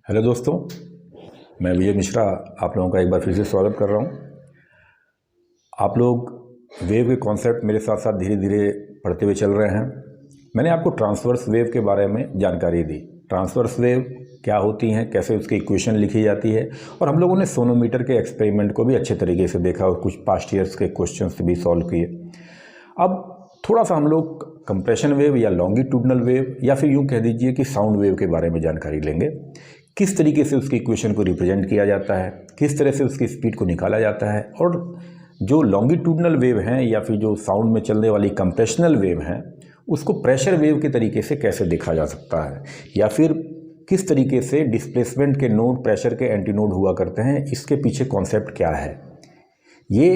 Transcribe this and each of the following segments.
Hello दोस्तों, मैं विजय मिश्रा आप लोगों का एक बार फिर से स्वागत कर रहा हूँ। आप लोग वेव के कॉन्सेप्ट मेरे साथ साथ धीरे धीरे पढ़ते हुए चल रहे हैं। मैंने आपको ट्रांसवर्स वेव के बारे में जानकारी दी। ट्रांसवर्स वेव क्या होती हैं, कैसे उसकी इक्वेशन लिखी जाती है, और हम लोगों ने सोनोमीटर के एक्सपेरिमेंट को भी अच्छे तरीके से देखा और कुछ पास्ट ईयर्स के क्वेश्चंस भी सॉल्व किए। अब थोड़ा सा हम लोग कंप्रेशन वेव या लॉन्गिट्यूडनल वेव या फिर यूँ कह दीजिए कि साउंड वेव के बारे में जानकारी लेंगे। किस तरीके से उसकी इक्वेशन को रिप्रेजेंट किया जाता है, किस तरह से उसकी स्पीड को निकाला जाता है, और जो लॉन्गिट्यूडनल वेव हैं या फिर जो साउंड में चलने वाली कंप्रेशनल वेव हैं उसको प्रेशर वेव के तरीके से कैसे देखा जा सकता है, या फिर किस तरीके से डिस्प्लेसमेंट के नोड प्रेशर के एंटी नोड हुआ करते हैं, इसके पीछे कॉन्सेप्ट क्या है, ये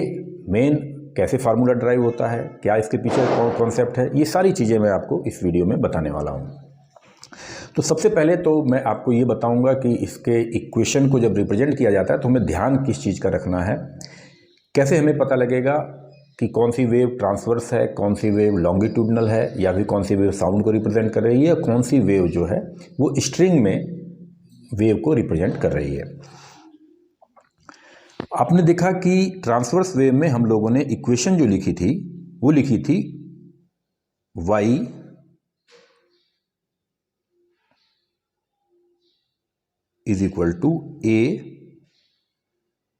मेन कैसे फार्मूला ड्राइव होता है, क्या इसके पीछे कॉन्सेप्ट है, ये सारी चीज़ें मैं आपको इस वीडियो में बताने वाला हूँ। तो सबसे पहले तो मैं आपको ये बताऊंगा कि इसके इक्वेशन को जब रिप्रेजेंट किया जाता है तो हमें ध्यान किस चीज़ का रखना है, कैसे हमें पता लगेगा कि कौन सी वेव ट्रांसवर्स है, कौन सी वेव लॉन्गिट्यूडनल है, या फिर कौन सी वेव साउंड को रिप्रेजेंट कर रही है, कौन सी वेव जो है वो स्ट्रिंग में वेव को रिप्रेजेंट कर रही है। आपने देखा कि ट्रांसवर्स वेव में हम लोगों ने इक्वेशन जो लिखी थी वो लिखी थी y is equal to a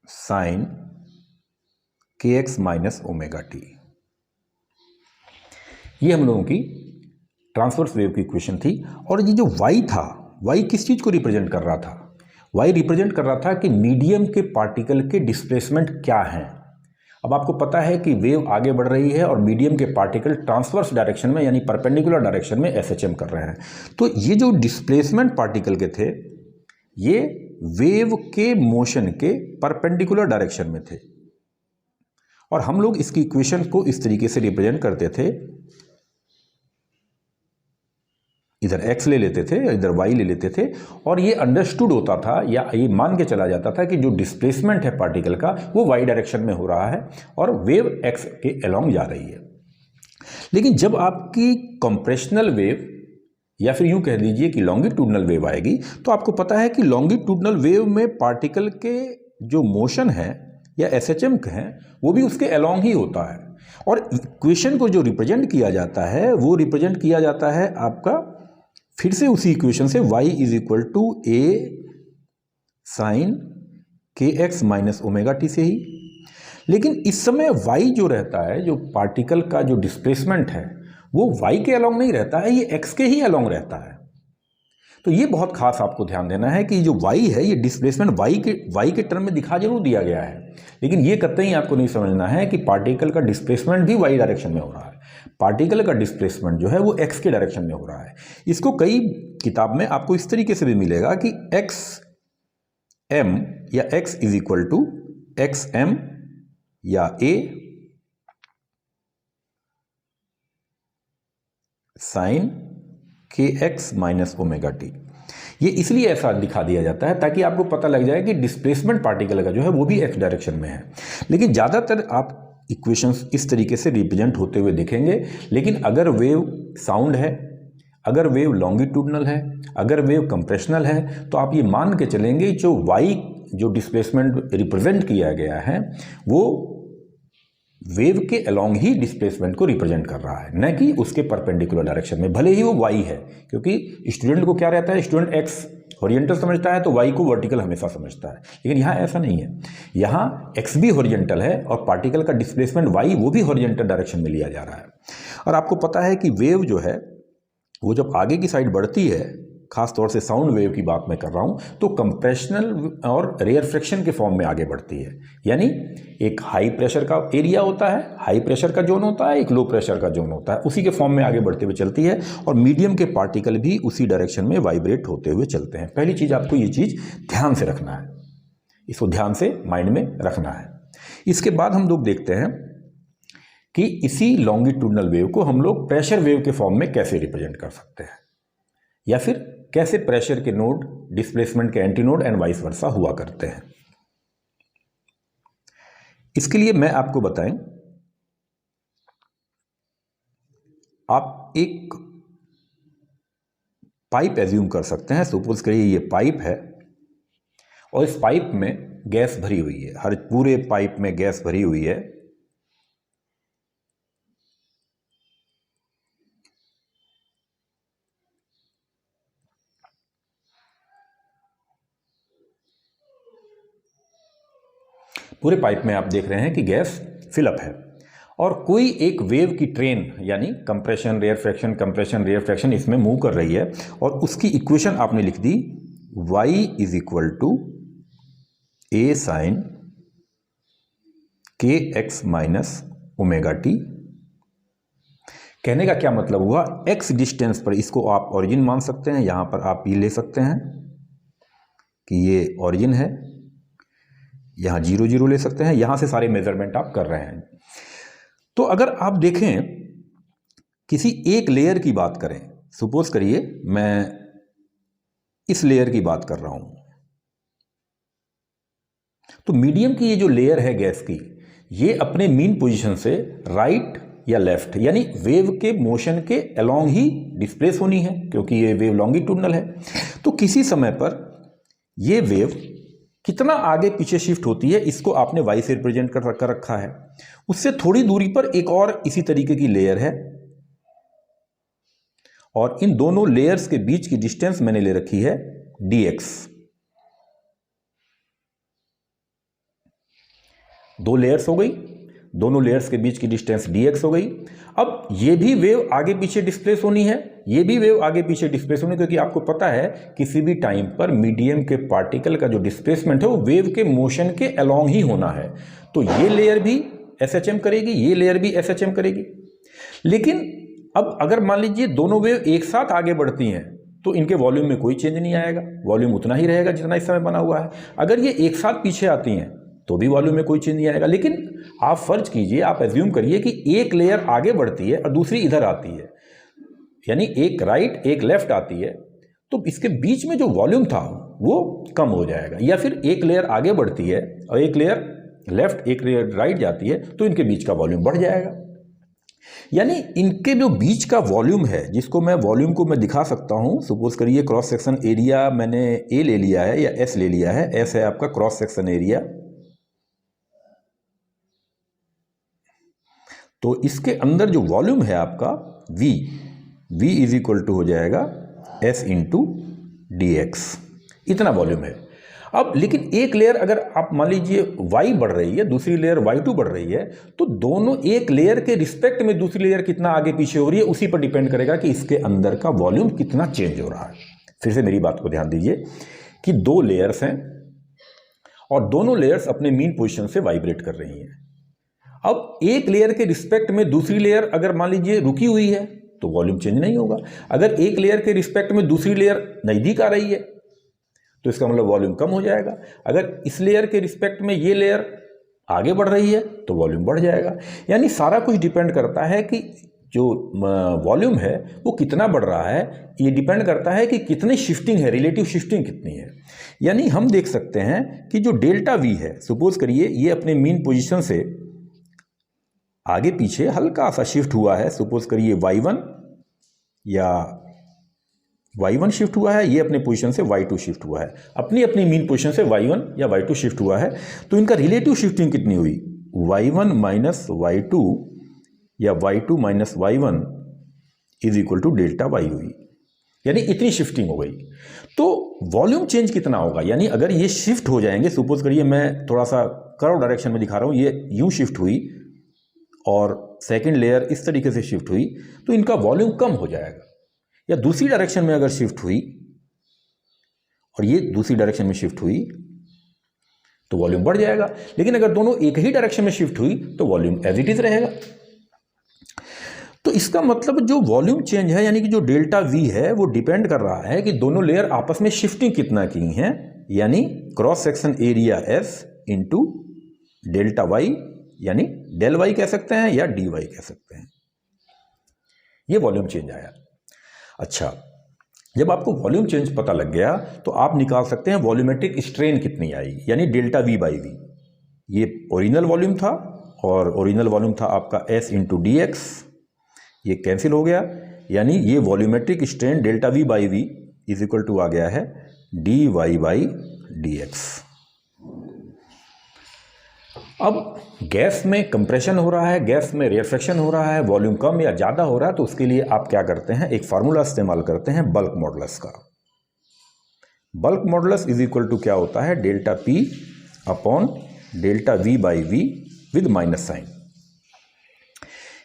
sine kx minus omega T. ये हम लोगों की ट्रांसवर्स वेव की इक्वेशन थी। और ये जो y था, y किस चीज़ को रिप्रेजेंट कर रहा था? y रिप्रेजेंट कर रहा था कि मीडियम के पार्टिकल के डिस्प्लेसमेंट क्या हैं। अब आपको पता है कि वेव आगे बढ़ रही है और मीडियम के पार्टिकल ट्रांसवर्स डायरेक्शन में यानी परपेंडिकुलर डायरेक्शन में एसएचएम कर रहे हैं। तो ये जो डिस्प्लेसमेंट पार्टिकल के थे ये वेव के मोशन के परपेंडिकुलर डायरेक्शन में थे, और हम लोग इसकी इक्वेशन को इस तरीके से रिप्रेजेंट करते थे, इधर x ले लेते थे, इधर y ले लेते थे, और ये अंडरस्टूड होता था या ये मान के चला जाता था कि जो डिस्प्लेसमेंट है पार्टिकल का वो y डायरेक्शन में हो रहा है और वेव x के अलोंग जा रही है। लेकिन जब आपकी कंप्रेशनल वेव या फिर यूं कह लीजिए कि लॉन्गिट्यूडनल वेव आएगी तो आपको पता है कि लॉन्गिट्यूडनल वेव में पार्टिकल के जो मोशन है या एसएचएम हैं वो भी उसके अलोंग ही होता है, और इक्वेशन को जो रिप्रेजेंट किया जाता है वो रिप्रेजेंट किया जाता है आपका फिर से उसी इक्वेशन से y is equal to a sine kx minus omega T से ही। लेकिन इस समय y जो रहता है, जो पार्टिकल का जो डिस्प्लेसमेंट है वो y के अलोंग नहीं रहता है, ये x के ही अलोंग रहता है। तो ये बहुत खास आपको ध्यान देना है कि जो y है ये डिस्प्लेसमेंट y के टर्म में दिखा जरूर दिया गया है, लेकिन ये कतई आपको नहीं समझना है कि पार्टिकल का डिस्प्लेसमेंट भी y डायरेक्शन में हो रहा है। पार्टिकल का डिस्प्लेसमेंट जो है वो x के डायरेक्शन में हो रहा है। इसको कई किताब में आपको इस तरीके से भी मिलेगा कि x m या x is equal to X M या a sine kx minus omega T. ये इसलिए ऐसा दिखा दिया जाता है ताकि आपको पता लग जाए कि डिस्प्लेसमेंट पार्टिकल का जो है वो भी x डायरेक्शन में है। लेकिन ज़्यादातर आप इक्वेशंस इस तरीके से रिप्रेजेंट होते हुए देखेंगे। लेकिन अगर वेव साउंड है, अगर वेव लॉन्गिट्यूडनल है, अगर वेव कंप्रेशनल है, तो आप ये मान के चलेंगे जो y जो डिस्प्लेसमेंट रिप्रेजेंट किया गया है वो वेव के अलोंग ही डिस्प्लेसमेंट को रिप्रेजेंट कर रहा है, न कि उसके परपेंडिकुलर डायरेक्शन में, भले ही वो y है। क्योंकि स्टूडेंट को क्या रहता है, स्टूडेंट x हॉरिजेंटल समझता है तो y को वर्टिकल हमेशा समझता है, लेकिन यहाँ ऐसा नहीं है। यहाँ x भी हॉरिजेंटल है और पार्टिकल का डिस्प्लेसमेंट y वो भी हॉरिजेंटल डायरेक्शन में लिया जा रहा है। और आपको पता है कि वेव जो है वो जब आगे की साइड बढ़ती है, खास तौर से साउंड वेव की बात मैं कर रहा हूँ, तो कंप्रेशनल और रेयर फ्रिक्शन के फॉर्म में आगे बढ़ती है। यानी एक हाई प्रेशर का एरिया होता है, हाई प्रेशर का जोन होता है, एक लो प्रेशर का जोन होता है, उसी के फॉर्म में आगे बढ़ते हुए चलती है, और मीडियम के पार्टिकल भी उसी डायरेक्शन में वाइब्रेट होते हुए चलते हैं। पहली चीज़ आपको ये चीज़ ध्यान से रखना है, इसको ध्यान से माइंड में रखना है। इसके बाद हम लोग देखते हैं कि इसी लॉन्गिट्यूडनल वेव को हम लोग प्रेशर वेव के फॉर्म में कैसे रिप्रेजेंट कर सकते हैं, या फिर कैसे प्रेशर के नोड डिस्प्लेसमेंट के anti node and vice versa हुआ करते हैं। इसके लिए मैं आपको बताएं, आप एक पाइप एज्यूम कर सकते हैं। सपोज करिए ये पाइप है और इस पाइप में गैस भरी हुई है, हर पूरे पाइप में गैस भरी हुई है। पूरे पाइप में आप देख रहे हैं कि गैस फिलअप है और कोई एक वेव की ट्रेन यानी कंप्रेशन रेयर फ्रैक्शन इसमें मूव कर रही है और उसकी इक्वेशन आपने लिख दी y is equal to a sine के एक्स माइनस ओमेगा टी। कहने का क्या मतलब हुआ, x डिस्टेंस पर इसको आप ओरिजिन मान सकते हैं, यहां पर आप ये ले सकते हैं कि ये ओरिजिन है, यहां 0 0 ले सकते हैं, यहां से सारे मेजरमेंट आप कर रहे हैं। तो अगर आप देखें किसी एक लेयर की बात करें, सपोज करिए मैं इस लेयर की बात कर रहा हूं, तो मीडियम की ये जो लेयर है गैस की, ये अपने मीन पोजीशन से राइट या लेफ्ट यानी वेव के मोशन के अलोंग ही डिस्प्लेस होनी है, क्योंकि ये वेव लॉन्गिट्यूडनल है। तो किसी समय पर ये वेव कितना आगे पीछे शिफ्ट होती है, इसको आपने y से रिप्रेजेंट कर रखा है। उससे थोड़ी दूरी पर एक और इसी तरीके की लेयर है और इन दोनों लेयर्स के बीच की डिस्टेंस मैंने ले रखी है dx। दो लेयर्स हो गई, दोनों लेयर्स के बीच की डिस्टेंस dx हो गई। अब ये भी वेव आगे पीछे डिस्प्लेस होनी है, ये भी वेव आगे पीछे डिस्प्लेस होनी है, क्योंकि आपको पता है किसी भी टाइम पर मीडियम के पार्टिकल का जो डिस्प्लेसमेंट है वो वेव के मोशन के अलोंग ही होना है। तो ये लेयर भी SHM करेगी, ये लेयर भी SHM करेगी। लेकिन अब अगर मान लीजिए दोनों वेव एक साथ आगे बढ़ती हैं तो इनके वॉल्यूम में कोई चेंज नहीं आएगा, वॉल्यूम उतना ही रहेगा जितना इस समय बना हुआ है। अगर ये एक साथ पीछे आती हैं तो भी वॉल्यूम में कोई चेंज नहीं आएगा। लेकिन आप फर्ज कीजिए, आप एज्यूम करिए कि एक लेयर आगे बढ़ती है और दूसरी इधर आती है, यानी एक राइट एक लेफ्ट आती है, तो इसके बीच में जो वॉल्यूम था वो कम हो जाएगा। या फिर एक लेयर आगे बढ़ती है और एक लेयर लेफ्ट एक लेयर राइट जाती है तो इनके बीच का वॉल्यूम बढ़ जाएगा। यानी इनके जो बीच का वॉल्यूम है, जिसको मैं वॉल्यूम को मैं दिखा सकता हूं, सपोज करिए क्रॉस सेक्शन एरिया मैंने ए ले लिया है या एस ले लिया है, एस है आपका क्रॉस सेक्शन एरिया, तो इसके अंदर जो वॉल्यूम है आपका v इज इक्वल टू हो जाएगा s इंटू डी एक्स, इतना वॉल्यूम है। अब लेकिन एक लेयर अगर आप मान लीजिए y बढ़ रही है, दूसरी लेयर y2 बढ़ रही है, तो दोनों एक लेयर के रिस्पेक्ट में दूसरी लेयर कितना आगे पीछे हो रही है उसी पर डिपेंड करेगा कि इसके अंदर का वॉल्यूम कितना चेंज हो रहा है। फिर से मेरी बात को ध्यान दीजिए कि दो लेयर्स हैं और दोनों लेयर्स अपने मीन पोजीशन से वाइब्रेट कर रही हैं। अब एक लेयर के रिस्पेक्ट में दूसरी लेयर अगर मान लीजिए रुकी हुई है तो वॉल्यूम चेंज नहीं होगा। अगर एक लेयर के रिस्पेक्ट में दूसरी लेयर नजदीक आ रही है तो इसका मतलब वॉल्यूम कम हो जाएगा। अगर इस लेयर के रिस्पेक्ट में ये लेयर आगे बढ़ रही है तो वॉल्यूम बढ़ जाएगा। यानी सारा कुछ डिपेंड करता है कि जो वॉल्यूम है वो कितना बढ़ रहा है, ये डिपेंड करता है कि कितनी शिफ्टिंग है, रिलेटिव शिफ्टिंग कितनी है। यानी हम देख सकते हैं कि जो डेल्टा वी है, सपोज करिए ये अपने मीन पोजीशन से आगे पीछे हल्का सा शिफ्ट हुआ है, सपोज करिए y1 या y1 शिफ्ट हुआ है, ये अपने पोजीशन से y2 शिफ्ट हुआ है, अपनी अपनी मीन पोजीशन से y1 या y2 शिफ्ट हुआ है, तो इनका रिलेटिव शिफ्टिंग कितनी हुई, y1 माइनस y2 या y2 minus y1 is equal to delta y हुई। यानी इतनी शिफ्टिंग हो गई। तो वॉल्यूम चेंज कितना होगा, यानी अगर ये शिफ्ट हो जाएंगे, सपोज करिए मैं थोड़ा सा कर्व डायरेक्शन में दिखा रहा हूँ, ये यूं शिफ्ट हुई और सेकंड लेयर इस तरीके से शिफ्ट हुई तो इनका वॉल्यूम कम हो जाएगा। या दूसरी डायरेक्शन में अगर शिफ्ट हुई और ये दूसरी डायरेक्शन में शिफ्ट हुई तो वॉल्यूम बढ़ जाएगा। लेकिन अगर दोनों एक ही डायरेक्शन में शिफ्ट हुई तो वॉल्यूम एज इट इज रहेगा। तो इसका मतलब जो वॉल्यूम चेंज है यानी कि जो डेल्टा वी है वो डिपेंड कर रहा है कि दोनों लेयर आपस में शिफ्टिंग कितना की हैं, यानी cross section area S into delta Y, यानी डेल वाई कह सकते हैं या डी वाई कह सकते हैं। ये वॉल्यूम चेंज आया। अच्छा, जब आपको वॉल्यूम चेंज पता लग गया तो आप निकाल सकते हैं वॉल्यूमेट्रिक स्ट्रेन कितनी आई, यानी डेल्टा वी बाई वी। ये ओरिजिनल वॉल्यूम था और ओरिजिनल वॉल्यूम था आपका एस इंटू डी एक्स, ये कैंसिल हो गया, यानी ये volumetric strain delta we by v is equal to आ गया है d Y by D x. अब गैस में कंप्रेशन हो रहा है, गैस में रेयरफेक्शन हो रहा है, वॉल्यूम कम या ज़्यादा हो रहा है, तो उसके लिए आप क्या करते हैं, एक फार्मूला इस्तेमाल करते हैं बल्क मॉडुलस का। Bulk modulus is equal to क्या होता है, delta P upon delta we by V with minus sign.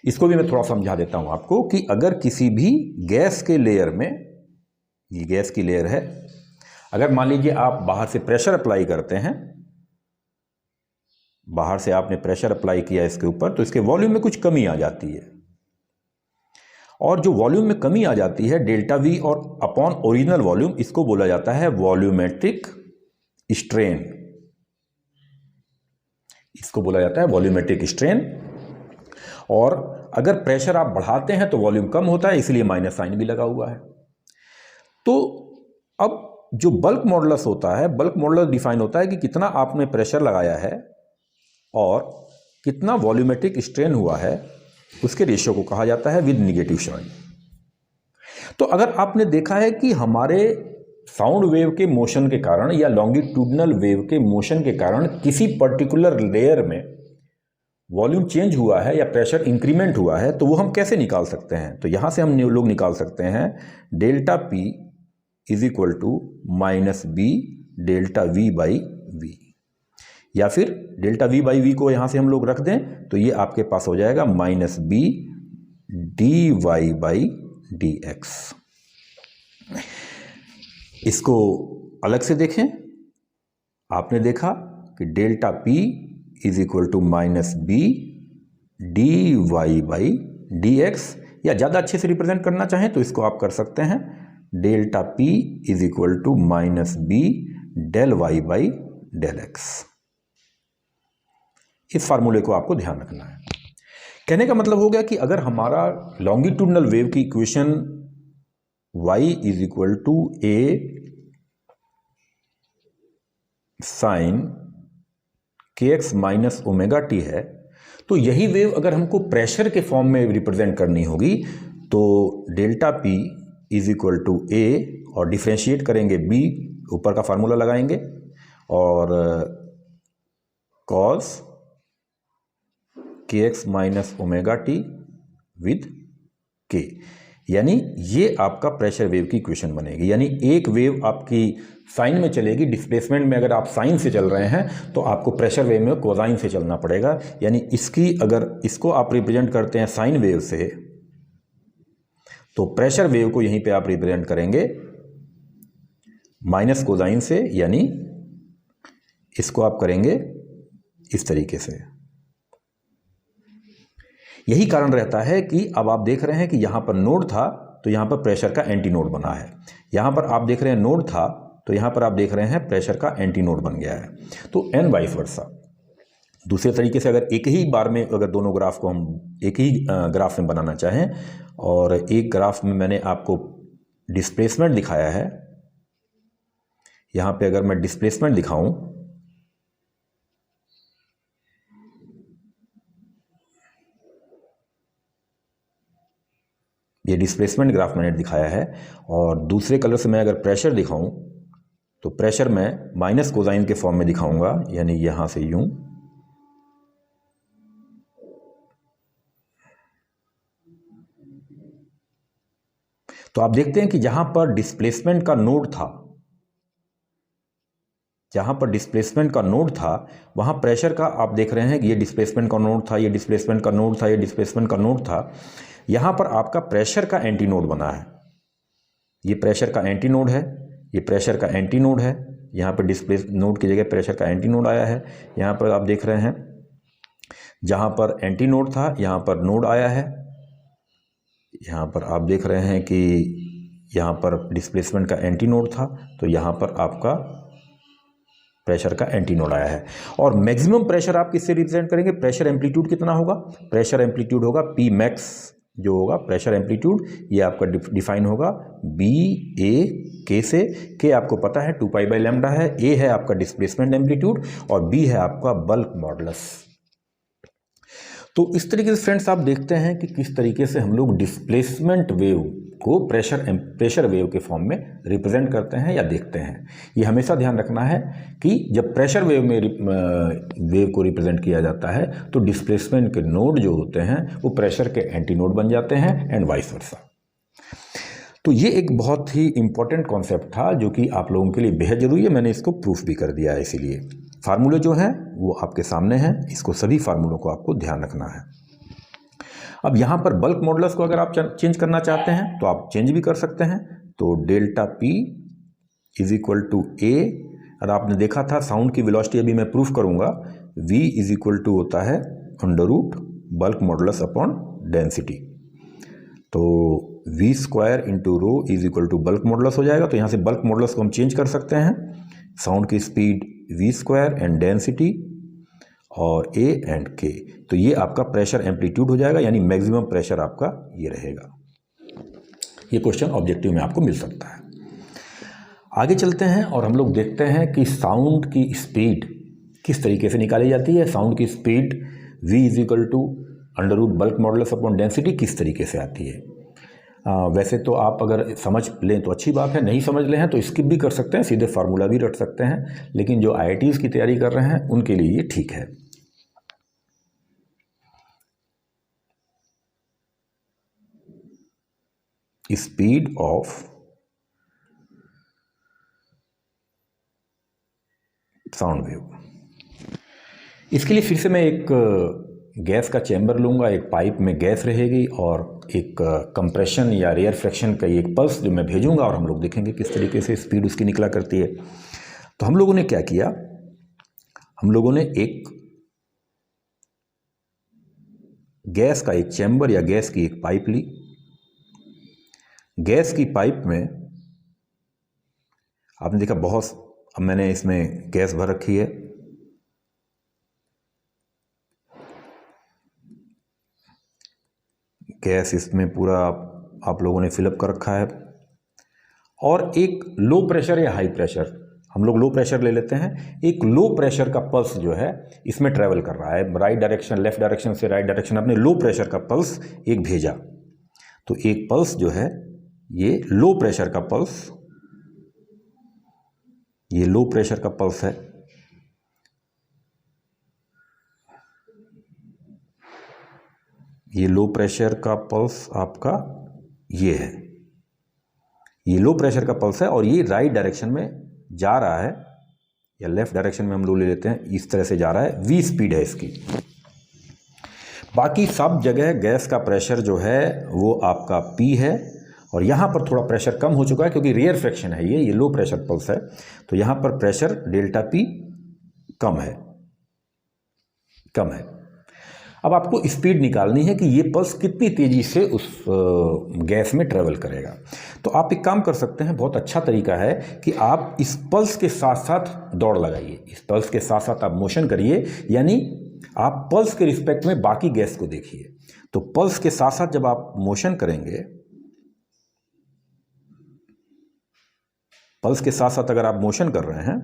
इसको भी मैं थोड़ा समझा देता हूं आपको कि अगर किसी भी गैस के लेयर में, ये गैस की लेयर है, अगर मान लीजिए आप बाहर से प्रेशर अप्लाई करते हैं, बाहर से आपने प्रेशर अप्लाई किया इसके ऊपर, तो इसके वॉल्यूम में कुछ कमी आ जाती है, और जो वॉल्यूम में कमी आ जाती है डेल्टा वी और अपॉन ओरिजिनल वॉल्यूम, इसको बोला जाता है वॉल्यूमेट्रिक स्ट्रेन। इसको बोला जाता है वॉल्यूमेट्रिक स्ट्रेन। और अगर प्रेशर आप बढ़ाते हैं तो वॉल्यूम कम होता है, इसलिए माइनस साइन भी लगा हुआ है। तो अब जो बल्क मॉडुलस होता है, बल्क मॉडुलस डिफाइन होता है कि कितना आपने प्रेशर लगाया है और कितना वॉल्यूमेट्रिक स्ट्रेन हुआ है, उसके रेशियो को कहा जाता है विद निगेटिव साइन। तो अगर आपने देखा है कि हमारे साउंड वेव के मोशन के कारण या लॉन्गिट्यूडनल वेव के मोशन के कारण किसी पर्टिकुलर लेयर में वॉल्यूम चेंज हुआ है या प्रेशर इंक्रीमेंट हुआ है, तो वो हम कैसे निकाल सकते हैं, तो यहां से हम लोग निकाल सकते हैं delta P is equal to minus B delta we by V, या फिर डेल्टा वी बाई वी को यहां से हम लोग रख दें तो ये आपके पास हो जाएगा minus B D Y by D X. इसको अलग से देखें, आपने देखा कि delta P is equal to minus B D Y by D X, या ज़्यादा अच्छे से रिप्रेजेंट करना चाहें तो इसको आप कर सकते हैं delta P is equal to minus B del Y by del X. इस फार्मूले को आपको ध्यान रखना है। कहने का मतलब हो गया कि अगर हमारा लॉन्गिट्यूडनल वेव की equation y is equal to a sine के एक्स माइनस ओमेगा टी है, तो यही वेव अगर हमको प्रेशर के फॉर्म में रिप्रेजेंट करनी होगी तो delta P is equal to a और डिफ्रेंशिएट करेंगे b, ऊपर का फार्मूला लगाएंगे, और कॉस के x minus omega T with के, यानी ये आपका प्रेशर वेव की इक्वेशन बनेगी। यानी एक वेव आपकी साइन में चलेगी, डिस्प्लेसमेंट में अगर आप साइन से चल रहे हैं तो आपको प्रेशर वेव में कोसाइन से चलना पड़ेगा। यानी इसकी अगर इसको आप रिप्रेजेंट करते हैं साइन वेव से, तो प्रेशर वेव को यहीं पे आप रिप्रेजेंट करेंगे माइनस कोसाइन से, यानी इसको आप करेंगे इस तरीके से। यही कारण रहता है कि अब आप देख रहे हैं कि यहां पर नोड था तो यहां पर प्रेशर का एंटी नोड बना है, यहां पर आप देख रहे हैं नोड था तो यहां पर आप देख रहे हैं प्रेशर का एंटी नोड बन गया है। तो एन वाइस वर्सा। दूसरे तरीके से अगर एक ही बार में अगर दोनों ग्राफ को हम एक ही ग्राफ में बनाना चाहें, और एक ग्राफ में मैंने आपको डिस्प्लेसमेंट दिखाया है, यहां पे अगर मैं डिस्प्लेसमेंट दिखाऊं, ये डिस्प्लेसमेंट ग्राफ मैंने दिखाया है, और दूसरे कलर से मैं अगर प्रेशर दिखाऊं तो प्रेशर मैं माइनस कोसाइन के फॉर्म में दिखाऊंगा, यानी यहां से यूं, तो आप देखते हैं कि जहां पर डिस्प्लेसमेंट का नोड था, जहां पर डिस्प्लेसमेंट का नोड था वहां प्रेशर का आप देख रहे हैं कि ये डिस्प्लेसमेंट का नोड था, ये डिस्प्लेसमेंट का नोड था, ये डिस्प्लेसमेंट का नोड था। यहां पर आपका प्रेशर का एंटी नोड बना है, ये प्रेशर का एंटी नोड है, ये प्रेशर का एंटी नोड है, यहां पर डिस्प्लेस नोड की जगह प्रेशर का एंटी नोड आया है। यहां पर आप देख रहे हैं जहां पर एंटी नोड था यहां पर नोड आया है, यहां पर आप देख रहे हैं कि यहां पर डिस्प्लेसमेंट का एंटी नोड था तो यहां पर आपका प्रेशर का एंटी नोड आया है। और मैक्सिमम प्रेशर आप किससे रिप्रेजेंट करेंगे, प्रेशर एम्पलीट्यूड कितना होगा, प्रेशर एम्पलीट्यूड होगा पी मैक्स, जो होगा प्रेशर एम्पलीट्यूड, ये आपका डिफाइन होगा बी ए के से। के आपको पता है 2 पाई बाई लैम्डा है, ए है आपका डिस्प्लेसमेंट एम्पलीट्यूड और बी है आपका बल्क मॉडुलस। तो इस तरीके से फ्रेंड्स आप देखते हैं कि किस तरीके से हम लोग डिस्प्लेसमेंट वेव को प्रेशर वेव के फॉर्म में रिप्रेजेंट करते हैं या देखते हैं। ये हमेशा ध्यान रखना है कि जब प्रेशर वेव में वेव को रिप्रेजेंट किया जाता है तो डिस्प्लेसमेंट के नोड जो होते हैं वो प्रेशर के एंटी नोड बन जाते हैं एंड वाइस वर्सा। तो ये एक बहुत ही इंपॉर्टेंट कॉन्सेप्ट था जो कि आप लोगों के लिए बेहद जरूरी है। मैंने इसको प्रूफ भी कर दिया है, इसीलिए फार्मूले जो हैं वो आपके सामने हैं, इसको सभी फार्मूलों को आपको ध्यान रखना है। अब यहाँ पर बल्क मॉडुलस को अगर आप चेंज करना चाहते हैं तो आप चेंज भी कर सकते हैं। तो delta P is equal to a, और आपने देखा था साउंड की वेलोसिटी, अभी मैं प्रूफ करूँगा, v इज इक्वल टू होता है under root bulk modulus upon density. तो v square into rho is equal to bulk modulus हो जाएगा। तो यहाँ से बल्क मॉडुलस को हम चेंज कर सकते हैं, साउंड की speed v square and density और a एंड k। तो ये आपका प्रेशर एम्पलीट्यूड हो जाएगा, यानी मैक्सिमम प्रेशर आपका ये रहेगा। ये क्वेश्चन ऑब्जेक्टिव में आपको मिल सकता है। आगे चलते हैं और हम लोग देखते हैं कि साउंड की स्पीड किस तरीके से निकाली जाती है। साउंड की speed v is equal to under root bulk modulus upon density किस तरीके से आती है। वैसे तो आप अगर समझ लें तो अच्छी बात है, नहीं समझ लें तो स्किप भी कर सकते हैं, सीधे फार्मूला भी रट सकते हैं, लेकिन जो IITs की तैयारी कर रहे हैं उनके लिए ये ठीक है। स्पीड ऑफ साउंड वेव, इसके लिए फिर से मैं एक गैस का चैम्बर लूँगा, एक पाइप में गैस रहेगी और एक कंप्रेशन या रेयर फ्रैक्शन का एक पल्स जो मैं भेजूंगा और हम लोग देखेंगे किस तरीके से स्पीड उसकी निकला करती है। तो हम लोगों ने क्या किया, हम लोगों ने एक गैस का एक चैम्बर या गैस की एक पाइप ली। गैस की पाइप में आपने देखा बहुत, अब मैंने इसमें गैस भर रखी है। गैस इसमें पूरा आप लोगों ने फिलअप कर रखा है, और एक लो प्रेशर या हाई प्रेशर, हम लोग लो प्रेशर ले लेते हैं, एक लो प्रेशर का पल्स जो है इसमें ट्रैवल कर रहा है, राइट डायरेक्शन लेफ्ट डायरेक्शन से राइट डायरेक्शन, अपने लो प्रेशर का पल्स एक भेजा। तो एक पल्स जो है ये लो प्रेशर का पल्स, ये लो प्रेशर का पल्स है। ये लो प्रेशर का पल्स आपका ये है, ये लो प्रेशर का पल्स है और ये राइट डायरेक्शन में जा रहा है, या लेफ्ट डायरेक्शन में हम लोग ले लेते हैं, इस तरह से जा रहा है, v स्पीड है इसकी। बाकी सब जगह गैस का प्रेशर जो है वो आपका p है, और यहाँ पर थोड़ा प्रेशर कम हो चुका है क्योंकि रेयर फ्रैक्शन है ये लो प्रेशर पल्स है, तो यहाँ पर प्रेशर डेल्टा p कम है। अब आपको स्पीड निकालनी है कि ये पल्स कितनी तेज़ी से उस गैस में ट्रेवल करेगा। तो आप एक काम कर सकते हैं, बहुत अच्छा तरीका है कि आप इस पल्स के साथ साथ दौड़ लगाइए, इस पल्स के साथ साथ आप मोशन करिए, यानी आप पल्स के रिस्पेक्ट में बाकी गैस को देखिए। तो पल्स के साथ साथ जब आप मोशन करेंगे, पल्स के साथ साथ अगर आप मोशन कर रहे हैं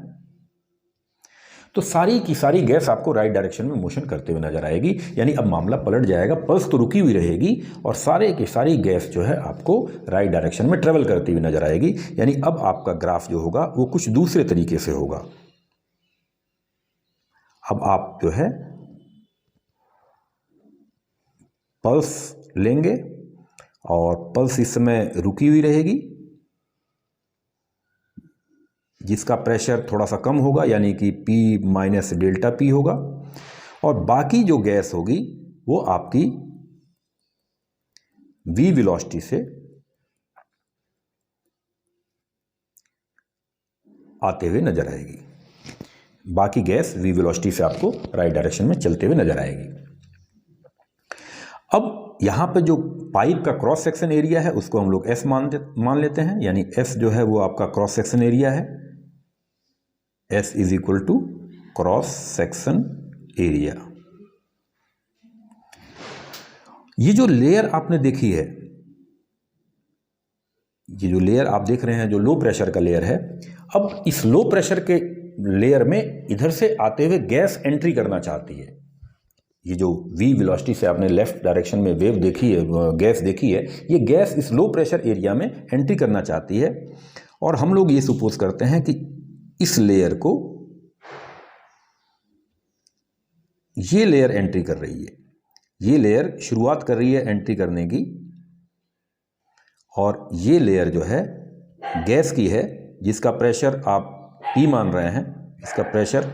तो सारी की सारी गैस आपको राइट डायरेक्शन में मोशन करते हुए नजर आएगी, यानी अब मामला पलट जाएगा, पल्स तो रुकी हुई रहेगी और सारे की सारी गैस जो है आपको राइट डायरेक्शन में ट्रेवल करती हुई नजर आएगी। यानी अब आपका ग्राफ जो होगा वो कुछ दूसरे तरीके से होगा। अब आप जो है पल्स लेंगे और पल्स इस समय रुकी हुई रहेगी, जिसका प्रेशर थोड़ा सा कम होगा, यानी कि P माइनस डेल्टा P होगा, और बाकी जो गैस होगी वो आपकी v वेलोसिटी से आते हुए नजर आएगी। बाकी गैस v वेलोसिटी से आपको राइट डायरेक्शन में चलते हुए नजर आएगी। अब यहाँ पे जो पाइप का क्रॉस सेक्शन एरिया है उसको हम लोग S मान लेते हैं, यानी S जो है वो आपका क्रॉस सेक्शन एरिया है, S is equal to cross section area. ये जो लेयर आपने देखी है, ये जो लेयर आप देख रहे हैं जो लो प्रेशर का लेयर है, अब इस लो प्रेशर के लेयर में इधर से आते हुए गैस एंट्री करना चाहती है, ये जो v वेलोसिटी से आपने लेफ्ट डायरेक्शन में वेव देखी है, गैस देखी है, ये गैस इस लो प्रेशर एरिया में एंट्री करना चाहती है। और हम लोग ये सपोज करते हैं कि इस लेयर को, ये लेयर एंट्री कर रही है, ये लेयर शुरुआत कर रही है एंट्री करने की, और ये लेयर जो है गैस की है, जिसका प्रेशर आप P मान रहे हैं, इसका प्रेशर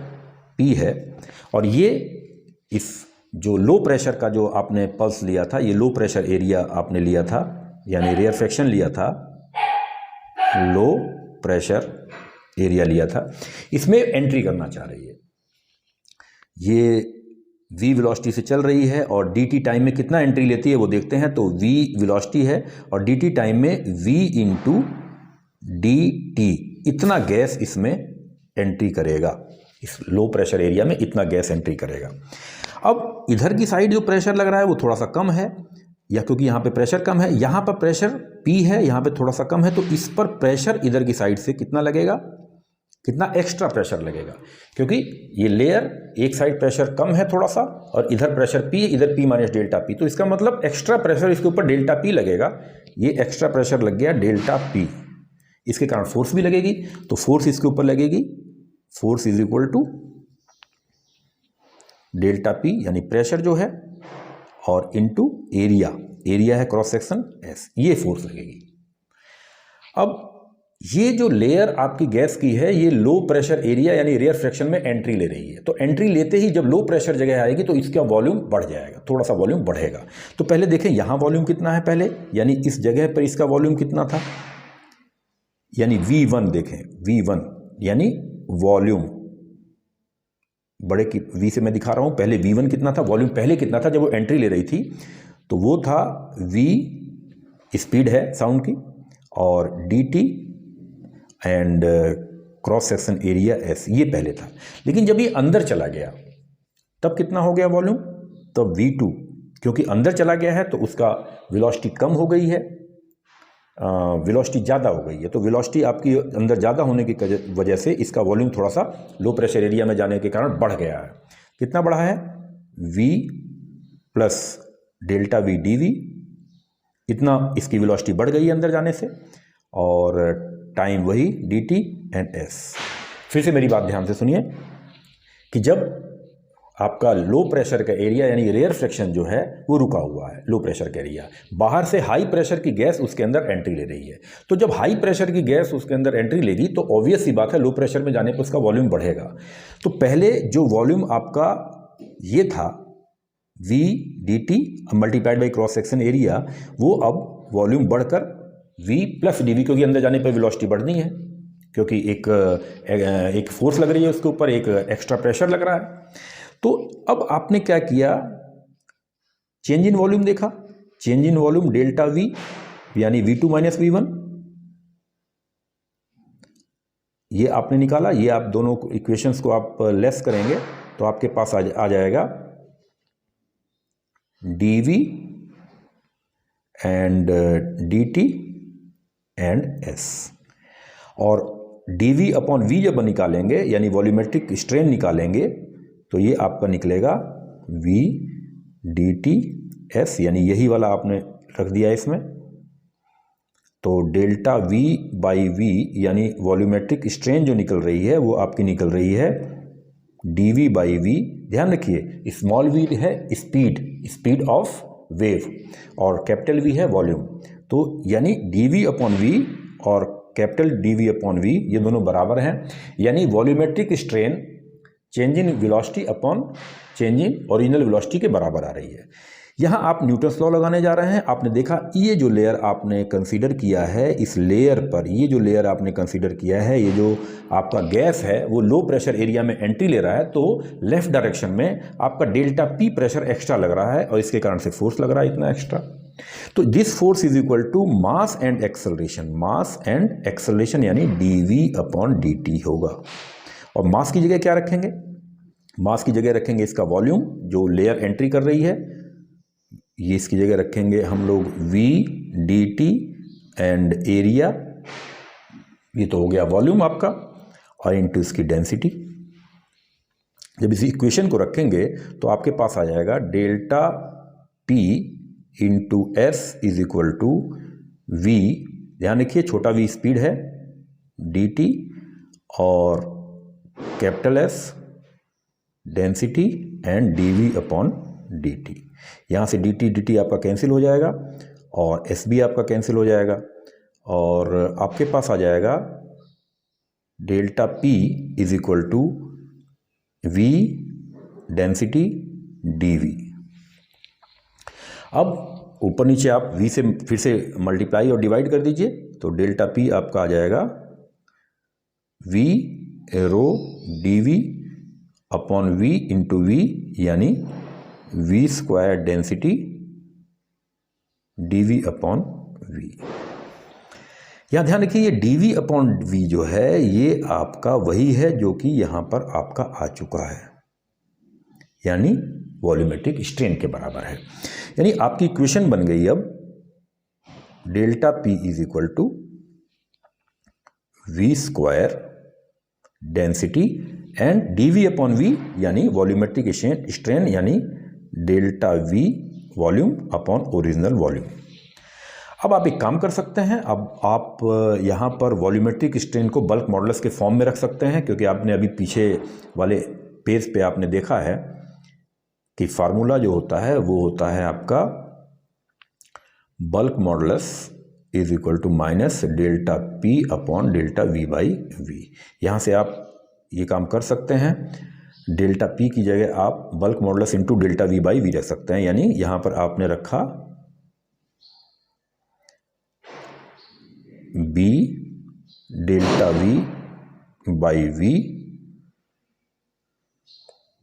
P है। और ये इस जो लो प्रेशर का जो आपने पल्स लिया था, ये लो प्रेशर एरिया आपने लिया था, यानी रेयर फ्रैक्शन लिया था, लो प्रेशर एरिया लिया था, इसमें एंट्री करना चाह रही है। ये v वेलोसिटी से चल रही है और dt टाइम में कितना एंट्री लेती है वो देखते हैं। तो v वेलोसिटी है और dt टाइम में v इंटू dt, इतना गैस इसमें एंट्री करेगा, इस लो प्रेशर एरिया में इतना गैस एंट्री करेगा। अब इधर की साइड जो प्रेशर लग रहा है वो थोड़ा सा कम है, या क्योंकि यहाँ पे प्रेशर कम है, यहाँ पर प्रेशर P है, यहाँ पे थोड़ा सा कम है, तो इस पर प्रेशर इधर की साइड से कितना लगेगा, कितना एक्स्ट्रा प्रेशर लगेगा, क्योंकि ये लेयर एक साइड प्रेशर कम है थोड़ा सा और इधर प्रेशर P, इधर P माइनस डेल्टा P, तो इसका मतलब एक्स्ट्रा प्रेशर इसके ऊपर डेल्टा P लगेगा। ये एक्स्ट्रा प्रेशर लग गया डेल्टा P, इसके कारण फोर्स भी लगेगी, तो फोर्स इसके ऊपर लगेगी, force is equal to delta P यानी प्रेशर जो है, और इनटू एरिया, एरिया है क्रॉस सेक्शन S, ये फोर्स लगेगी। अब ये जो लेयर आपकी गैस की है, ये लो प्रेशर एरिया यानी रेयर फ्रैक्शन में एंट्री ले रही है। तो एंट्री लेते ही जब लो प्रेशर जगह आएगी तो इसका वॉल्यूम बढ़ जाएगा, थोड़ा सा वॉल्यूम बढ़ेगा। तो पहले देखें यहाँ वॉल्यूम कितना है पहले, यानी इस जगह पर इसका वॉल्यूम कितना था, यानी V1 देखें, V1 यानी वॉल्यूम, बड़े की V से मैं दिखा रहा हूँ, पहले V1 कितना था, वॉल्यूम पहले कितना था जब वो एंट्री ले रही थी, तो वो था V स्पीड है साउंड की, और dt and cross section area S, ये पहले था। लेकिन जब ये अंदर चला गया तब कितना हो गया वॉल्यूम, तब V2, क्योंकि अंदर चला गया है तो उसका वेलोसिटी कम हो गई है, वेलोसिटी ज़्यादा हो गई है, तो वेलोसिटी आपकी अंदर ज़्यादा होने की वजह से इसका वॉल्यूम थोड़ा सा लो प्रेशर एरिया में जाने के कारण बढ़ गया है। कितना बढ़ा है, v plus delta V dv, इतना इसकी वेलोसिटी बढ़ गई है अंदर जाने से, और टाइम वही dt एंड s। फिर से मेरी बात ध्यान से सुनिए कि जब आपका लो प्रेशर का एरिया यानी रेयर फ्रैक्शन जो है वो रुका हुआ है, लो प्रेशर का एरिया, बाहर से हाई प्रेशर की गैस उसके अंदर एंट्री ले रही है, तो जब हाई प्रेशर की गैस उसके अंदर एंट्री लेगी तो ऑब्वियस सी बात है लो प्रेशर में जाने पर उसका वॉल्यूम बढ़ेगा। तो पहले जो वॉल्यूम आपका ये था v dt multiplied by cross section area, वो अब वॉल्यूम बढ़कर v प्लस dv, क्योंकि अंदर जाने पर वेलोसिटी बढ़नी है, क्योंकि एक फोर्स लग रही है उसके ऊपर, एक एक्स्ट्रा प्रेशर लग रहा है। तो अब आपने क्या किया, चेंज इन वॉल्यूम देखा, change in volume delta V यानी V2 माइनस V1, ये आपने निकाला। ये आप दोनों इक्वेशंस को आप लेस करेंगे तो आपके पास आ जाएगा dV and dt and s, और dV अपॉन V जब निकालेंगे यानी वॉल्यूमेट्रिक स्ट्रेन निकालेंगे तो ये आपका निकलेगा V dt s, यानी यही वाला आपने रख दिया इसमें। तो डेल्टा V बाई V यानी वॉल्यूमेट्रिक स्ट्रेन जो निकल रही है वो आपकी निकल रही है dV बाई V। ध्यान रखिए स्मॉल v है स्पीड ऑफ वेव और कैपिटल V है वॉल्यूम, तो यानी dV अपॉन V और कैपिटल dV अपॉन V ये दोनों बराबर हैं, यानी volumetric strain change in velocity upon change in original velocity के बराबर आ रही है। यहाँ आप न्यूटन्स लॉ लगाने जा रहे हैं। आपने देखा ये जो लेयर आपने कंसीडर किया है, इस लेयर पर ये जो लेयर आपने कंसीडर किया है, ये जो आपका गैस है वो लो प्रेशर एरिया में एंट्री ले रहा है, तो लेफ्ट डायरेक्शन में आपका डेल्टा P प्रेशर एक्स्ट्रा लग रहा है और इसके कारण से फोर्स लग रहा है इतना एक्स्ट्रा। तो this force is equal to mass and acceleration यानी dV अपॉन dt होगा। और मास की जगह क्या रखेंगे, मास की जगह रखेंगे इसका वॉल्यूम जो लेयर एंट्री कर रही है, ये इसकी जगह रखेंगे हम लोग V dt एंड एरिया, ये तो हो गया वॉल्यूम आपका, और इनटू इसकी डेंसिटी। जब इस इक्वेशन को रखेंगे तो आपके पास आ जाएगा delta P into S is equal to V, ध्यान रखिए छोटा v स्पीड है, dt और capital S density and dv upon dt। यहाँ से dt आपका कैंसिल हो जाएगा और s भी आपका कैंसिल हो जाएगा और आपके पास आ जाएगा delta P is equal to v density dv। अब ऊपर नीचे आप v से फिर से मल्टीप्लाई और डिवाइड कर दीजिए तो डेल्टा P आपका आ जाएगा v रो dv upon v into v, यानी v square density dv upon v। यहाँ ध्यान रखिए ये dv अपॉन v जो है ये आपका वही है जो कि यहाँ पर आपका आ चुका है, यानी वॉल्यूमेट्रिक स्ट्रेन के बराबर है। यानी आपकी इक्वेशन बन गई अब delta P is equal to v square density and dv upon v, यानी वॉल्यूमेट्रिक स्ट्रेन यानी delta v volume upon original volume. अब आप एक काम कर सकते हैं, अब आप यहाँ पर वॉल्यूमेट्रिक स्ट्रेन को बल्क मॉडुलस के फॉर्म में रख सकते हैं, क्योंकि आपने अभी पीछे वाले पेज पे आपने देखा है कि फार्मूला जो होता है वो होता है आपका bulk modulus is equal to minus delta P upon delta V by V। यहाँ से आप ये काम कर सकते हैं, डेल्टा P की जगह आप bulk modulus into delta V by V रख सकते हैं, यानी यहाँ पर आपने रखा B delta V by V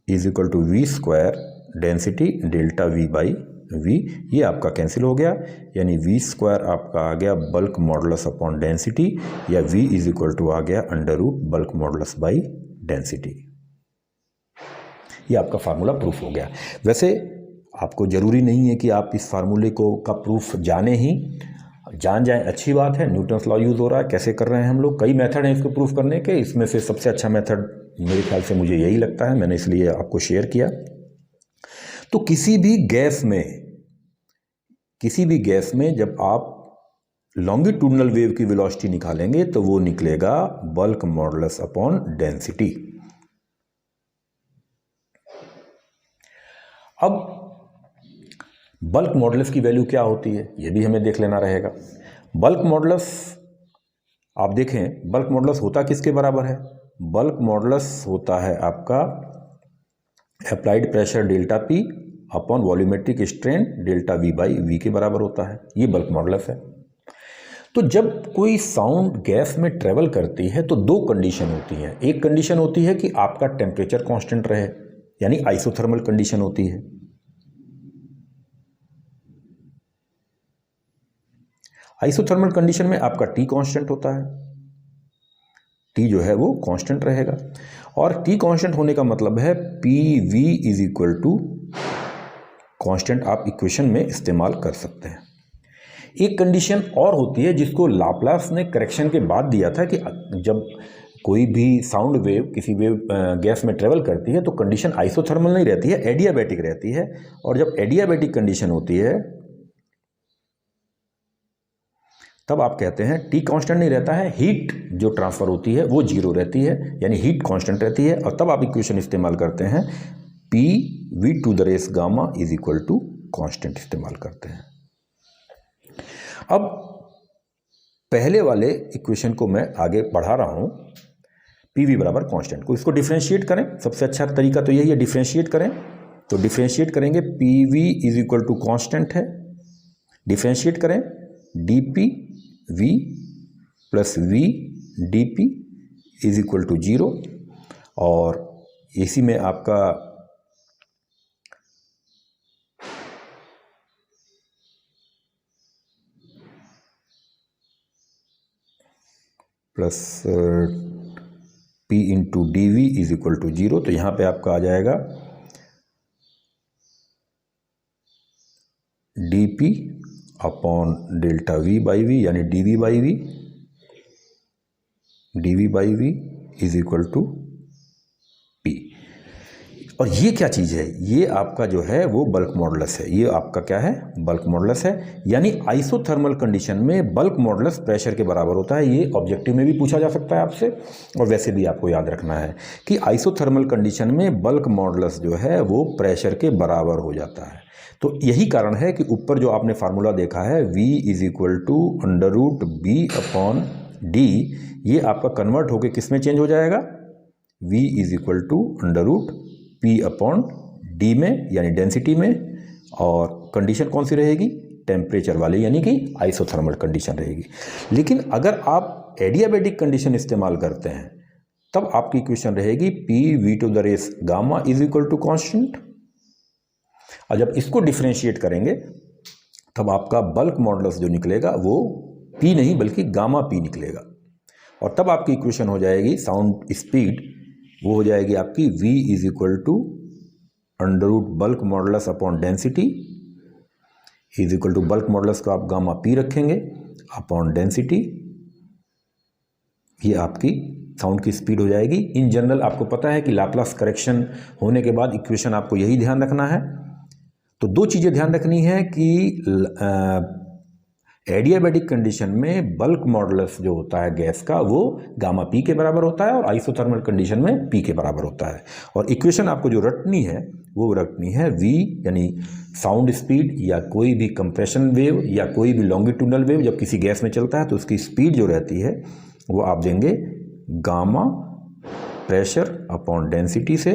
is equal to V square density delta V by V। ये आपका कैंसिल हो गया, यानी V स्क्वायर आपका आ गया बल्क मॉडुलस अपॉन डेंसिटी, या V इज इक्वल टू आ गया under root bulk modulus by density. ये आपका फार्मूला प्रूफ हो गया। वैसे आपको ज़रूरी नहीं है कि आप इस फार्मूले को का प्रूफ जाने ही जान जाएं, अच्छी बात है। न्यूटन्स लॉ यूज़ हो रहा है, कैसे कर रहे हैं हम लोग, कई मेथड हैं इसको प्रूफ करने के, इसमें से सबसे अच्छा मेथड मेरे ख्याल से मुझे यही लगता है, मैंने इसलिए आपको शेयर किया। तो किसी भी गैस में जब आप लॉन्गिट्यूडनल वेव की वेलोसिटी निकालेंगे तो वो निकलेगा बल्क मॉडुलस अपॉन डेंसिटी। अब बल्क मॉडुलस की वैल्यू क्या होती है ये भी हमें देख लेना रहेगा। बल्क मॉडुलस आप देखें, बल्क मॉडुलस होता किसके बराबर है? बल्क मॉडुलस होता है आपका applied pressure delta P upon volumetric strain delta V by V के बराबर होता है, ये बल्क मॉडुलस है। तो जब कोई साउंड गैस में ट्रेवल करती है तो दो कंडीशन होती हैं। एक कंडीशन होती है कि आपका टेम्परेचर कांस्टेंट रहे, यानी आइसोथर्मल कंडीशन होती है। आइसोथर्मल कंडीशन में आपका T कांस्टेंट होता है, T जो है वो कांस्टेंट रहेगा, और T कांस्टेंट होने का मतलब है PV is equal to constant आप इक्वेशन में इस्तेमाल कर सकते हैं। एक कंडीशन और होती है जिसको लाप्लास ने करेक्शन के बाद दिया था कि जब कोई भी साउंड वेव किसी वेव गैस में ट्रेवल करती है तो कंडीशन आइसोथर्मल नहीं रहती है, एडियाबैटिक रहती है। और जब एडियाबैटिक कंडीशन होती है तब आप कहते हैं T कांस्टेंट नहीं रहता है, हीट जो ट्रांसफ़र होती है वो जीरो रहती है, यानी हीट कांस्टेंट रहती है। और तब आप इक्वेशन इस्तेमाल करते हैं PV to the raise gamma is equal to constant इस्तेमाल करते हैं। अब पहले वाले इक्वेशन को मैं आगे बढ़ा रहा हूँ, PV बराबर कांस्टेंट को, इसको डिफ्रेंशिएट करें। सबसे अच्छा तरीका तो यही है, डिफ्रेंशिएट करें। तो डिफ्रेंशिएट करेंगे, PV is equal to constant है, डिफ्रेंशिएट करें dPV plus V dP is equal to 0, और इसी में आपका plus P into dV is equal to 0। तो यहाँ पे आपका आ जाएगा dP upon delta V by V, यानी dV by V is equal to P। और ये क्या चीज़ है, ये आपका जो है वो बल्क मॉडुलस है। ये आपका क्या है, बल्क मॉडुलस है। यानी आइसोथर्मल कंडीशन में बल्क मॉडुलस प्रेशर के बराबर होता है। ये ऑब्जेक्टिव में भी पूछा जा सकता है आपसे, और वैसे भी आपको याद रखना है कि आइसोथर्मल कंडीशन में बल्क मॉडुलस जो है वो प्रेशर के बराबर हो जाता है। तो यही कारण है कि ऊपर जो आपने फार्मूला देखा है V = √B/D, ये आपका कन्वर्ट होकर किस में चेंज हो जाएगा, V √P/D में, यानी डेंसिटी में। और कंडीशन कौन सी रहेगी, टेम्परेचर वाली, यानी कि आइसोथर्मल कंडीशन रहेगी। लेकिन अगर आप एडियाबैटिक कंडीशन इस्तेमाल करते हैं तब आपकी इक्वेशन रहेगी P(V⁴Γ = कांस्टेंट। और जब इसको डिफ्रेंशिएट करेंगे तब आपका बल्क मॉडुलस जो निकलेगा वो P नहीं बल्कि Γ P निकलेगा। और तब आपकी इक्वेशन हो जाएगी साउंड स्पीड, वो हो जाएगी आपकी V √√ bulk modulus upon density bulk modulus को आप Γ P रखेंगे अपॉन डेंसिटी। ये आपकी साउंड की स्पीड हो जाएगी। इन जनरल आपको पता है कि लाप्लास करेक्शन होने के बाद इक्वेशन आपको यही ध्यान रखना है। तो दो चीज़ें ध्यान रखनी है कि एडियाबैटिक कंडीशन में बल्क मॉडुलस जो होता है गैस का वो Γ P के बराबर होता है, और आइसोथर्मल कंडीशन में P के बराबर होता है। और इक्वेशन आपको जो रटनी है वो रटनी है V, यानी साउंड स्पीड या कोई भी कंप्रेशन वेव या कोई भी लॉन्गिट्यूडनल वेव जब किसी गैस में चलता है तो उसकी स्पीड जो रहती है वो आप देंगे गामा प्रेशर अपॉन डेंसिटी से।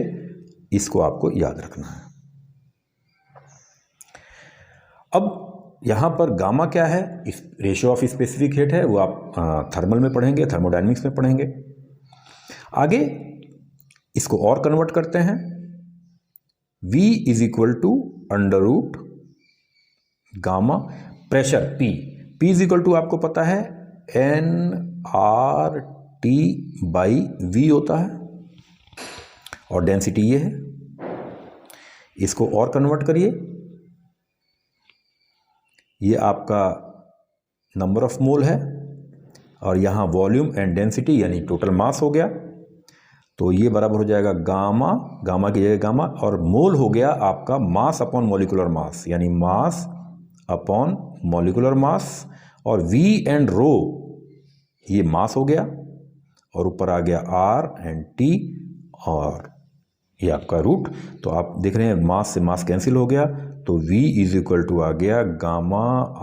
इसको आपको याद रखना है। अब यहाँ पर गामा क्या है, इस रेशियो ऑफ स्पेसिफिक हीट है, वो आप थर्मल में पढ़ेंगे, थर्मोडायनेमिक्स में पढ़ेंगे। आगे इसको और कन्वर्ट करते हैं, V = √Γ प्रेशर P आपको पता है nRT/V होता है, और डेंसिटी ये है। इसको और कन्वर्ट करिए, ये आपका नंबर ऑफ मोल है, और यहाँ वॉल्यूम एंड डेंसिटी यानी टोटल मास हो गया। तो ये बराबर हो जाएगा गामा की जगह गामा, और मोल हो गया आपका मास अपॉन मॉलिक्यूलर मास, यानी मास अपॉन मॉलिक्यूलर मास। और V एंड रो ये मास हो गया, और ऊपर आ गया R एंड T, और ये आपका रूट। तो आप देख रहे हैं मास से मास कैंसिल हो गया, तो V = आ गया Γ/RT/m।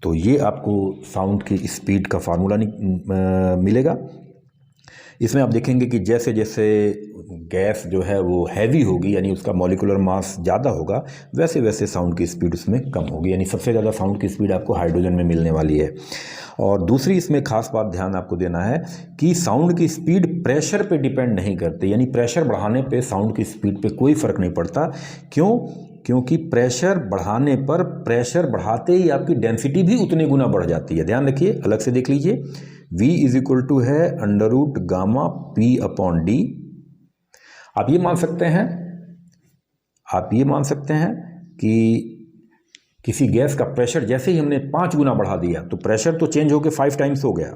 तो ये आपको साउंड की स्पीड का फार्मूला मिलेगा। इसमें आप देखेंगे कि जैसे जैसे गैस जो है वो हैवी होगी, यानी उसका मॉलिक्यूलर मास ज़्यादा होगा, वैसे वैसे साउंड की स्पीड उसमें कम होगी। यानी सबसे ज़्यादा साउंड की स्पीड आपको हाइड्रोजन में मिलने वाली है। और दूसरी इसमें खास बात ध्यान आपको देना है कि साउंड की स्पीड प्रेशर पे डिपेंड नहीं करती, यानी प्रेशर बढ़ाने पे साउंड की स्पीड पे कोई फ़र्क नहीं पड़ता। क्यों? क्योंकि प्रेशर बढ़ाने पर प्रेशर बढ़ाते ही आपकी डेंसिटी भी उतने गुना बढ़ जाती है। ध्यान रखिए, अलग से देख लीजिए, V = है √Γ P/D। आप ये मान सकते हैं कि किसी गैस का प्रेशर जैसे ही हमने 5 गुना बढ़ा दिया तो प्रेशर तो चेंज होकर 5 टाइम्स हो गया,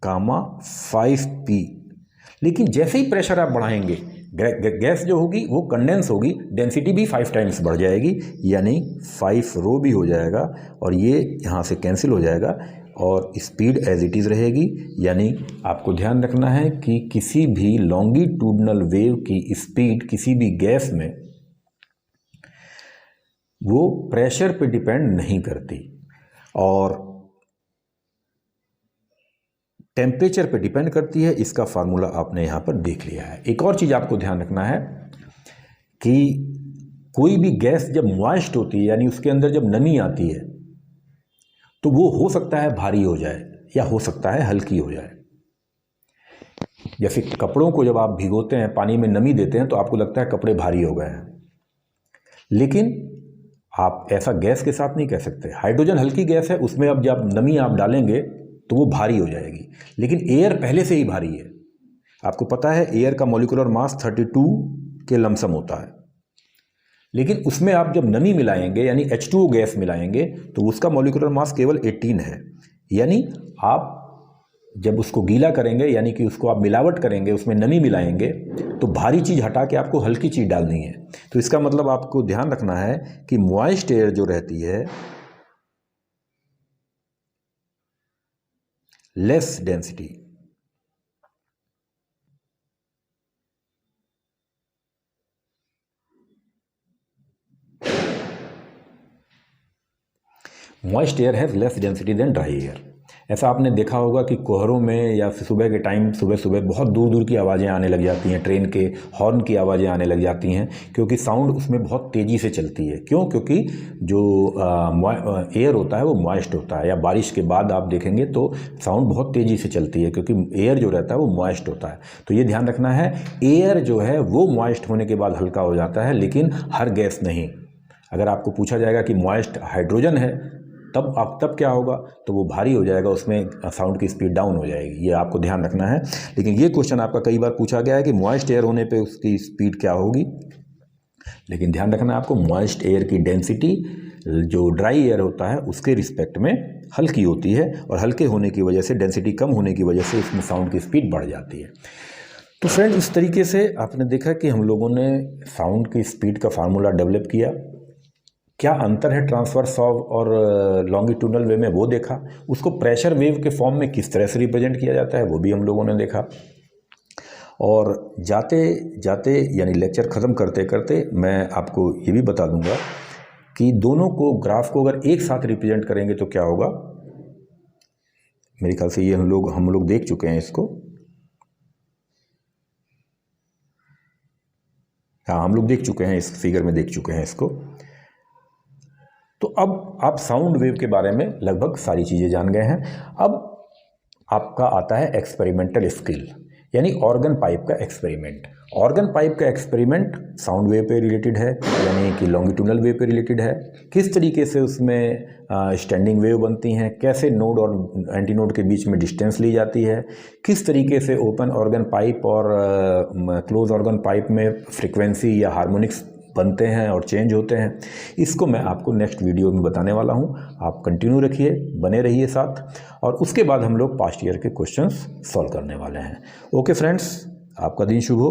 गामा 5P। लेकिन जैसे ही प्रेशर आप बढ़ाएंगे गैस जो होगी वो कंडेंस होगी, डेंसिटी भी 5 टाइम्स बढ़ जाएगी, यानी 5 रो भी हो जाएगा, और ये यहाँ से कैंसिल हो जाएगा, और स्पीड एज इट इज़ रहेगी। यानी आपको ध्यान रखना है कि किसी भी लॉन्गिट्यूडनल वेव की स्पीड किसी भी गैस में वो प्रेशर पे डिपेंड नहीं करती, और टेम्परेचर पे डिपेंड करती है। इसका फार्मूला आपने यहाँ पर देख लिया है। एक और चीज़ आपको ध्यान रखना है कि कोई भी गैस जब मॉइस्ट होती है, यानी उसके अंदर जब नमी आती है, तो वो हो सकता है भारी हो जाए या हो सकता है हल्की हो जाए। जैसे कपड़ों को जब आप भिगोते हैं, पानी में नमी देते हैं, तो आपको लगता है कपड़े भारी हो गए हैं, लेकिन आप ऐसा गैस के साथ नहीं कह सकते। हाइड्रोजन हल्की गैस है, उसमें अब जब नमी आप डालेंगे तो वो भारी हो जाएगी, लेकिन एयर पहले से ही भारी है। आपको पता है एयर का मॉलिक्यूलर मास 32 के लमसम होता है। लेकिन उसमें आप जब नमी मिलाएंगे यानी H2O गैस मिलाएंगे तो उसका मॉलिक्यूलर मास केवल 18 है। यानी आप जब उसको गीला करेंगे यानी कि उसको आप मिलावट करेंगे, उसमें नमी मिलाएंगे, तो भारी चीज़ हटा के आपको हल्की चीज़ डालनी है। तो इसका मतलब आपको ध्यान रखना है कि मॉइस्ट एयर जो रहती है less density, moist air has less density than dry air. ऐसा आपने देखा होगा कि कोहरों में या सुबह के टाइम सुबह सुबह बहुत दूर दूर की आवाज़ें आने लग जाती हैं, ट्रेन के हॉर्न की आवाज़ें आने लग जाती हैं, क्योंकि साउंड उसमें बहुत तेज़ी से चलती है। क्यों? क्योंकि जो एयर होता है वो मॉइस्ट होता है, या बारिश के बाद आप देखेंगे तो साउंड बहुत तेज़ी से चलती है क्योंकि एयर जो रहता है वो मॉइस्ट होता है। तो ये ध्यान रखना है, एयर जो है वो मॉइस्ट होने के बाद हल्का हो जाता है, लेकिन हर गैस नहीं। अगर आपको पूछा जाएगा कि मॉइस्ट हाइड्रोजन है तब क्या होगा, तो वो भारी हो जाएगा, उसमें साउंड की स्पीड डाउन हो जाएगी। ये आपको ध्यान रखना है। लेकिन ये क्वेश्चन आपका कई बार पूछा गया है कि मॉइस्ट एयर होने पे उसकी स्पीड क्या होगी, लेकिन ध्यान रखना है आपको, मॉइस्ट एयर की डेंसिटी जो ड्राई एयर होता है उसके रिस्पेक्ट में हल्की होती है, और हल्के होने की वजह से, डेंसिटी कम होने की वजह से उसमें साउंड की स्पीड बढ़ जाती है। तो फ्रेंड, इस तरीके से आपने देखा कि हम लोगों ने साउंड की स्पीड का फार्मूला डेवलप किया। क्या अंतर है ट्रांसवर्स और लॉन्गिट्यूडनल वे में, वो देखा। उसको प्रेशर वेव के फॉर्म में किस तरह से रिप्रेजेंट किया जाता है वो भी हम लोगों ने देखा। और जाते जाते यानी लेक्चर ख़त्म करते करते मैं आपको ये भी बता दूंगा कि दोनों को, ग्राफ को अगर एक साथ रिप्रेजेंट करेंगे तो क्या होगा। मेरे ख्याल से ये हम लोग देख चुके हैं इसको। हाँ, हम लोग देख चुके हैं, इस फिगर में देख चुके हैं इसको। तो अब आप साउंड वेव के बारे में लगभग सारी चीज़ें जान गए हैं। अब आपका आता है एक्सपेरिमेंटल स्किल, यानी ऑर्गन पाइप का एक्सपेरिमेंट। ऑर्गन पाइप का एक्सपेरिमेंट साउंड वेव पे रिलेटेड है, यानी कि लॉन्गिट्यूडनल वेव पे रिलेटेड है। किस तरीके से उसमें स्टैंडिंग वेव बनती हैं, कैसे नोड और एंटी नोड के बीच में डिस्टेंस ली जाती है, किस तरीके से ओपन ऑर्गन पाइप और क्लोज ऑर्गन पाइप में फ्रिक्वेंसी या हार्मोनिक्स बनते हैं और चेंज होते हैं, इसको मैं आपको नेक्स्ट वीडियो में बताने वाला हूं। आप कंटिन्यू रखिए, बने रहिए साथ, और उसके बाद हम लोग पास्ट ईयर के क्वेश्चंस सॉल्व करने वाले हैं। ओके फ्रेंड्स, आपका दिन शुभ हो।